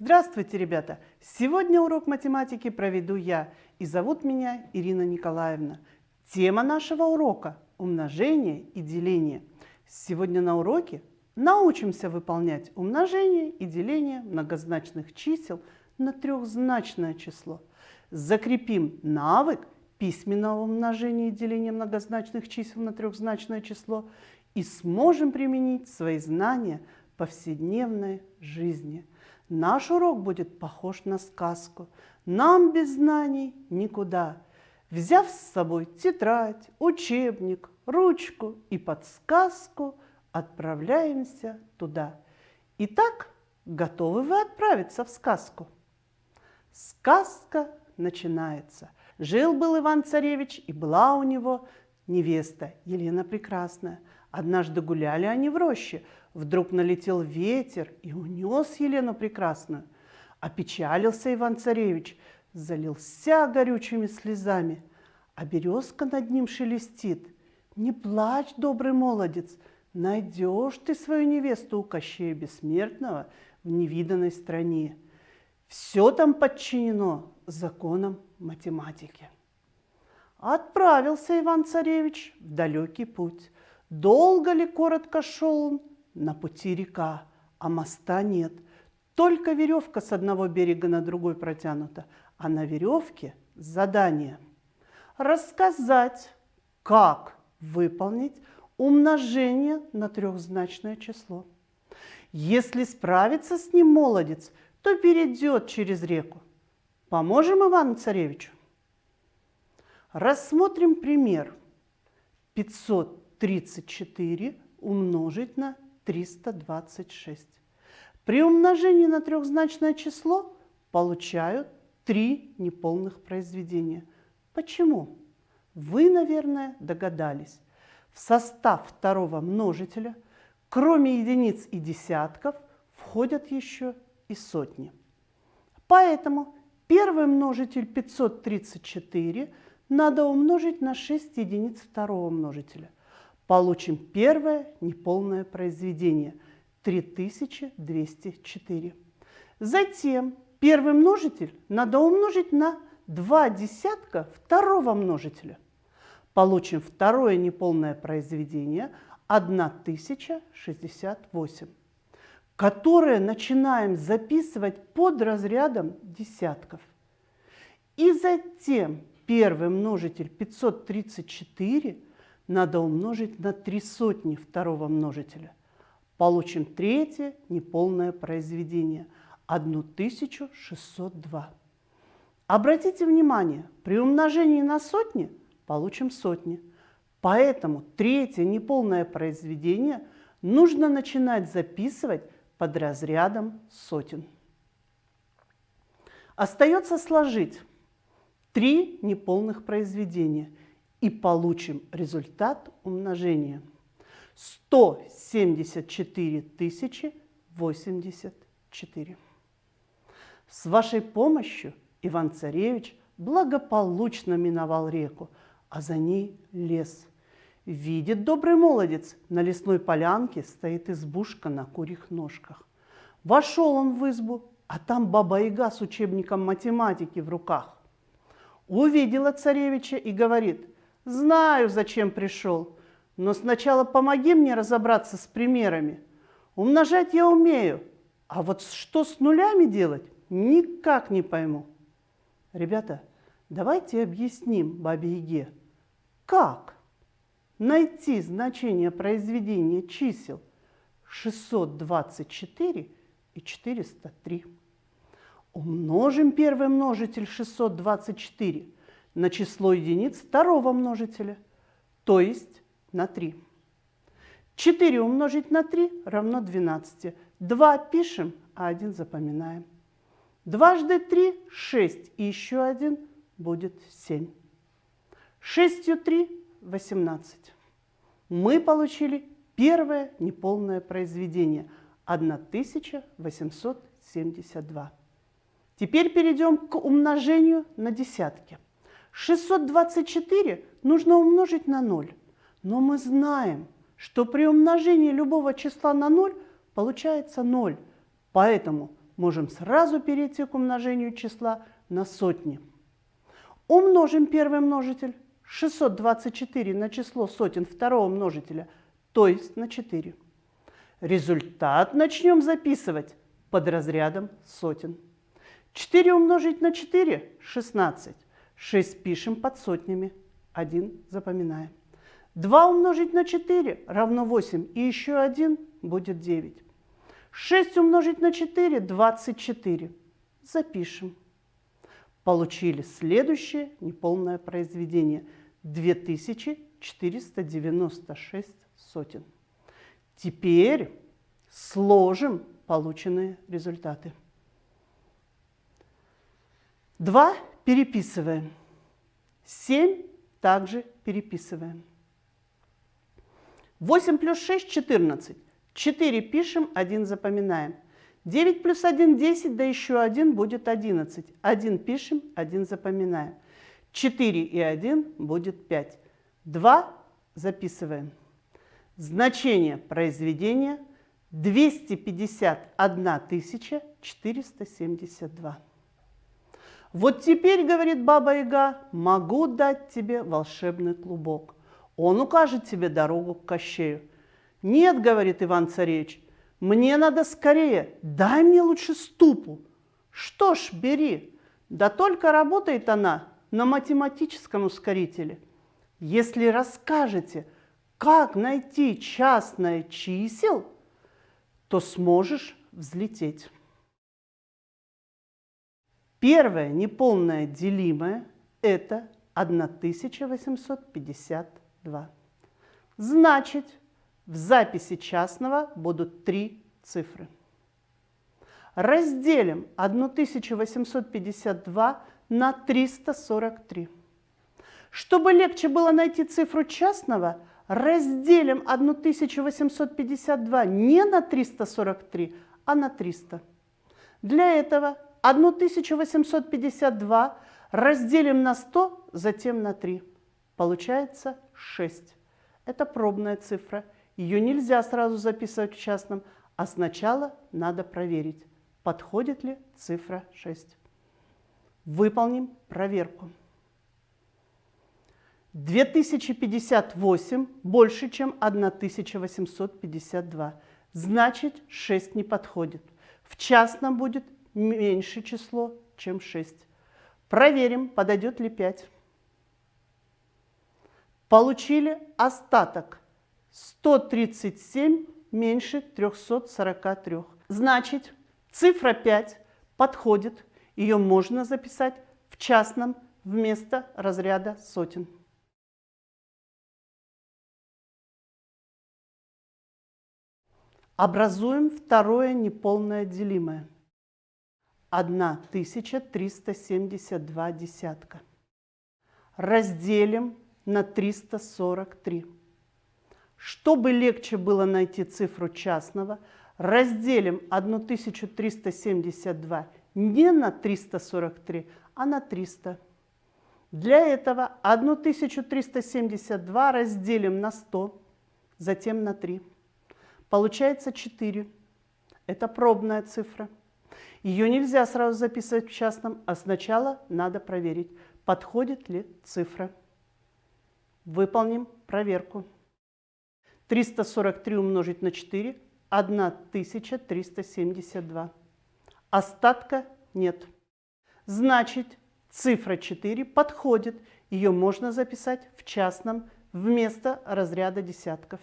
Здравствуйте, ребята! Сегодня урок математики проведу я, и зовут меня Ирина Николаевна. Тема нашего урока – умножение и деление. Сегодня на уроке научимся выполнять умножение и деление многозначных чисел на трехзначное число. Закрепим навык письменного умножения и деления многозначных чисел на трехзначное число и сможем применить свои знания в повседневной жизни. Наш урок будет похож на сказку. Нам без знаний никуда. Взяв с собой тетрадь, учебник, ручку и подсказку, отправляемся туда. Итак, готовы вы отправиться в сказку? Сказка начинается. Жил-был Иван-царевич, и была у него невеста Елена Прекрасная. Однажды гуляли они в роще. Вдруг налетел ветер и унес Елену Прекрасную. Опечалился Иван-царевич, залился горючими слезами, а березка над ним шелестит. «Не плачь, добрый молодец, найдешь ты свою невесту у Кощея Бессмертного в невиданной стране. Все там подчинено законам математики». Отправился Иван-царевич в далекий путь. Долго ли, коротко шел он? На пути река, а моста нет. Только веревка с одного берега на другой протянута, а на веревке задание. Рассказать, как выполнить умножение на трехзначное число. Если справится с ним молодец, то перейдет через реку. Поможем Ивану-царевичу? Рассмотрим пример. 534 умножить на 326. При умножении на трехзначное число получают 3 неполных произведения. Почему? Вы, наверное, догадались. В состав второго множителя, кроме единиц и десятков, входят еще и сотни. Поэтому первый множитель 534 надо умножить на 6 единиц второго множителя. Получим первое неполное произведение – 3204. Затем первый множитель надо умножить на 2 десятка второго множителя. Получим второе неполное произведение – 1068, которое начинаем записывать под разрядом десятков. И затем первый множитель 534 надо умножить на 3 сотни второго множителя. Получим третье неполное произведение – 1602. Обратите внимание, при умножении на сотни получим сотни. Поэтому третье неполное произведение нужно начинать записывать под разрядом сотен. Остается сложить 3 неполных произведения и получим результат умножения. 174 084. С вашей помощью Иван-царевич благополучно миновал реку, а за ней лес. Видит добрый молодец, на лесной полянке стоит избушка на курьих ножках. Вошел он в избу, а там баба-яга с учебником математики в руках. Увидела царевича и говорит: «Знаю, зачем пришел, но сначала помоги мне разобраться с примерами. Умножать я умею, а вот что с нулями делать, никак не пойму». Ребята, давайте объясним бабе-яге, как найти значение произведения чисел 624 и 403. Умножим первый множитель 624 на число единиц второго множителя, то есть на 3. 4 умножить на 3 равно 12. 2 пишем, а 1 запоминаем. Дважды 3 – 6, и еще 1 будет 7. 6 3 – 18. Мы получили первое неполное произведение – 1872. Теперь перейдем к умножению на десятки. 624 нужно умножить на 0. Но мы знаем, что при умножении любого числа на 0 получается 0. Поэтому можем сразу перейти к умножению числа на сотни. Умножим первый множитель 624 на число сотен второго множителя, то есть на 4. Результат начнем записывать под разрядом сотен. 4 умножить на 4 – 16. 6 пишем под сотнями, 1 запоминаем. 2 умножить на 4 равно 8, и еще 1 будет 9. 6 умножить на 4 – 24. Запишем. Получили следующее неполное произведение – 2496 сотен. Теперь сложим полученные результаты. 2 переписываем. 7 также переписываем. 8 плюс 6 – 14. 4 пишем, 1 запоминаем. 9 плюс 1 – 10, да еще 1 будет 11. 1 пишем, 1 запоминаем. 4 и 1 будет 5. 2 записываем. Значение произведения 251 472. Вот теперь, говорит Баба-Яга, могу дать тебе волшебный клубок. Он укажет тебе дорогу к Кощею. Нет, говорит Иван-Царевич, мне надо скорее, дай мне лучше ступу. Что ж, бери. Да только работает она на математическом ускорителе. Если расскажете, как найти частное чисел, то сможешь взлететь. Первое неполное делимое – это 1852. Значит, в записи частного будут 3 цифры. Разделим 1852 на 343. Чтобы легче было найти цифру частного, разделим 1852 не на 343, а на 300. Для этого 1852 разделим на 100, затем на 3. Получается 6. Это пробная цифра. Ее нельзя сразу записывать в частном, а сначала надо проверить, подходит ли цифра 6. Выполним проверку. 2058 больше, чем 1852. Значит, 6 не подходит. В частном будет меньше число, чем 6. Проверим, подойдет ли 5. Получили остаток 137 меньше 343. Значит, цифра 5 подходит. Ее можно записать в частном вместо разряда сотен. Образуем второе неполное делимое. 1372 десятка. Разделим на 343. Чтобы легче было найти цифру частного, разделим 1372 не на 343, а на 300. Для этого 1372 разделим на 100, затем на 3. Получается 4. Это пробная цифра. Ее нельзя сразу записывать в частном, а сначала надо проверить, подходит ли цифра. Выполним проверку. 343 умножить на 4 – 1372. Остатка нет. Значит, цифра 4 подходит. Ее можно записать в частном вместо разряда десятков.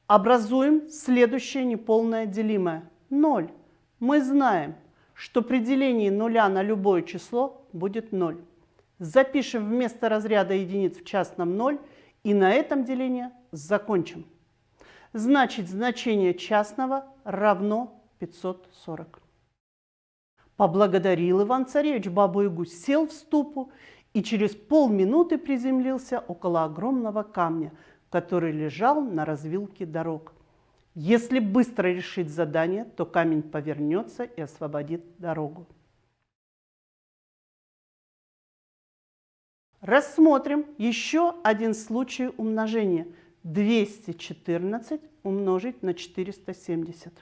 Образуем следующее неполное делимое – 0. Мы знаем, что при делении нуля на любое число будет 0. Запишем вместо разряда единиц в частном 0 и на этом деление закончим. Значит, значение частного равно 540. Поблагодарил Иван-Царевич Бабу-Ягу, сел в ступу и через полминуты приземлился около огромного камня, который лежал на развилке дорог. Если быстро решить задание, то камень повернется и освободит дорогу. Рассмотрим еще один случай умножения. 214 умножить на 470.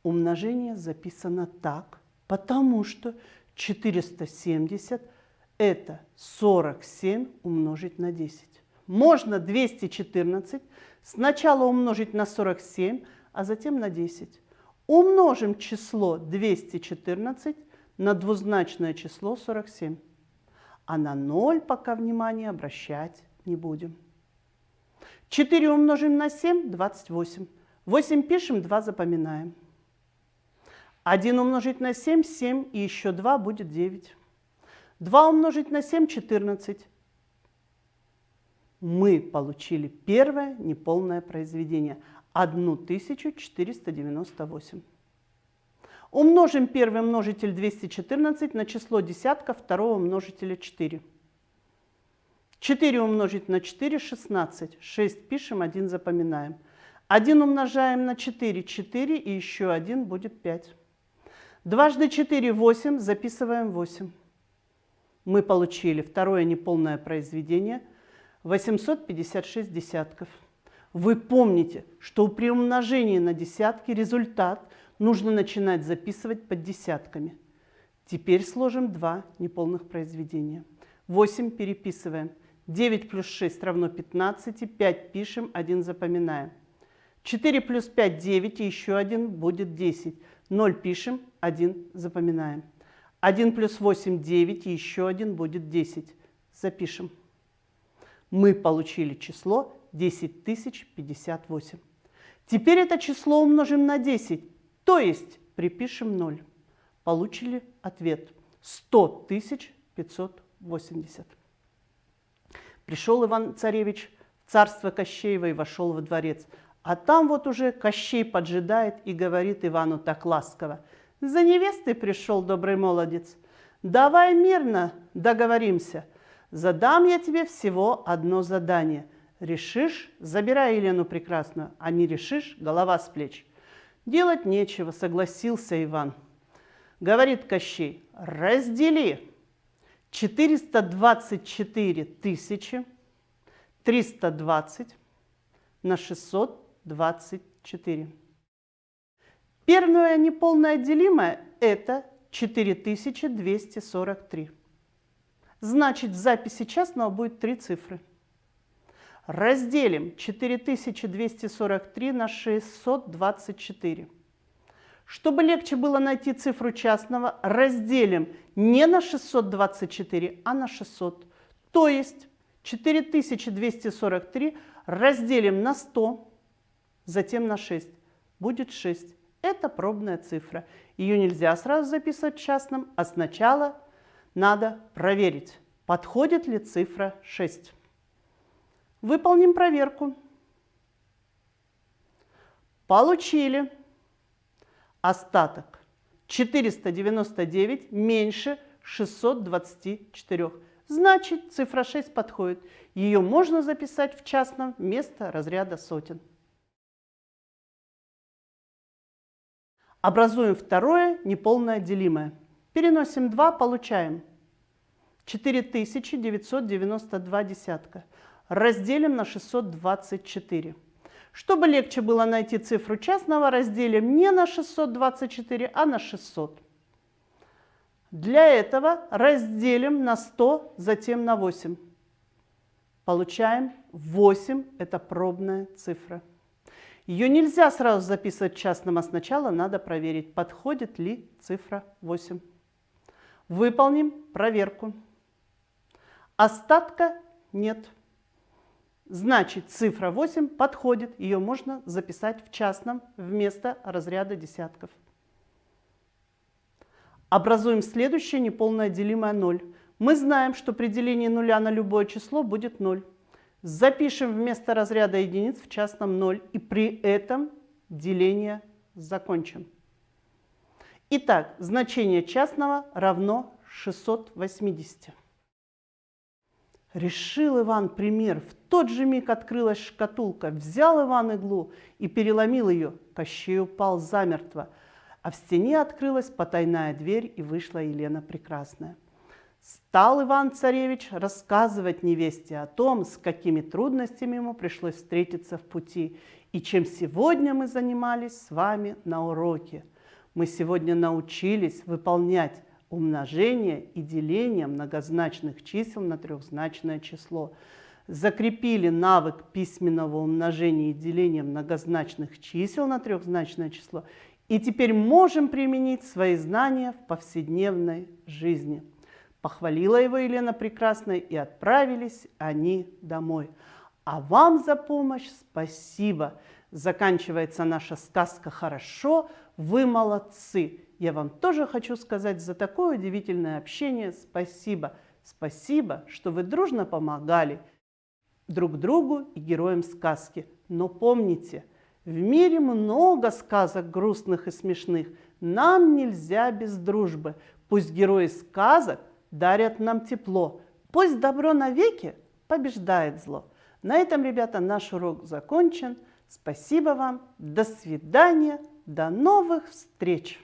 Умножение записано так, потому что 470 – это 47 умножить на 10. Можно 214 сначала умножить на 47, а затем на 10. Умножим число 214 на двузначное число 47. А на 0 пока внимания обращать не будем. 4 умножим на 7 – 28. 8 пишем, 2 запоминаем. 1 умножить на 7 – 7, и еще 2 будет 9. 2 умножить на 7 – 14. Мы получили первое неполное произведение – 1498. Умножим первый множитель 214 на число десятков второго множителя 4. 4 умножить на 4 – 16. 6 пишем, 1 запоминаем. 1 умножаем на 4 – 4, и еще 1 будет 5. Дважды 4 – 8, записываем 8. Мы получили второе неполное произведение – 856 десятков. Вы помните, что при умножении на десятки результат нужно начинать записывать под десятками. Теперь сложим два неполных произведения. 8 переписываем. 9 плюс 6 равно 15, 5 пишем, 1 запоминаем. 4 плюс 5 – 9, и еще 1 будет 10. 0 пишем, 1 запоминаем. 1 плюс 8 – 9, и еще 1 будет 10. Запишем. Мы получили число 10058. Теперь это число умножим на 10, то есть припишем 0. Получили ответ 100 580. Пришел Иван-царевич в царство Кощеева и вошел во дворец. А там вот уже Кощей поджидает и говорит Ивану так ласково: «За невестой пришел добрый молодец. Давай мирно договоримся. Задам я тебе всего одно задание. Решишь – забирай Елену прекрасную, а не решишь – голова с плеч». Делать нечего, согласился Иван. Говорит Кощей: раздели 424 320 на 624. Первое неполное делимое – это 4243. Значит, в записи частного будет 3 цифры. Разделим 4243 на 624. Чтобы легче было найти цифру частного, разделим не на 624, а на 600. То есть 4243 разделим на 100, затем на 6. Будет 6. Это пробная цифра. Ее нельзя сразу записывать в частном, а сначала надо проверить, подходит ли цифра 6. Выполним проверку. Получили остаток 499 меньше 624. Значит, цифра 6 подходит. Ее можно записать в частном вместо разряда сотен. Образуем второе неполное делимое. Переносим 2, получаем 4992 десятка. Разделим на 624. Чтобы легче было найти цифру частного, разделим не на 624, а на 600. Для этого разделим на 100, затем на 8. Получаем 8, это пробная цифра. Ее нельзя сразу записывать в частном, а сначала надо проверить, подходит ли цифра 8. Выполним проверку. Остатка нет. Значит, цифра 8 подходит, ее можно записать в частном вместо разряда десятков. Образуем следующее неполное делимое 0. Мы знаем, что при делении нуля на любое число будет 0. Запишем вместо разряда единиц в частном 0, и при этом деление закончим. Итак, значение частного равно 680. Решил Иван пример. В тот же миг открылась шкатулка. Взял Иван иглу и переломил ее. Кощей упал замертво. А в стене открылась потайная дверь, и вышла Елена прекрасная. Стал Иван-царевич рассказывать невесте о том, с какими трудностями ему пришлось встретиться в пути, и чем сегодня мы занимались с вами на уроке. Мы сегодня научились выполнять умножение и деление многозначных чисел на трехзначное число. Закрепили навык письменного умножения и деления многозначных чисел на трехзначное число. И теперь можем применить свои знания в повседневной жизни. Похвалила его Елена Прекрасная, и отправились они домой. А вам за помощь спасибо. Заканчивается наша сказка хорошо, вы молодцы. Я вам тоже хочу сказать за такое удивительное общение спасибо. Спасибо, что вы дружно помогали друг другу и героям сказки. Но помните, в мире много сказок грустных и смешных. Нам нельзя без дружбы. Пусть герои сказок дарят нам тепло. Пусть добро навеки побеждает зло. На этом, ребята, наш урок закончен. Спасибо вам. До свидания. До новых встреч.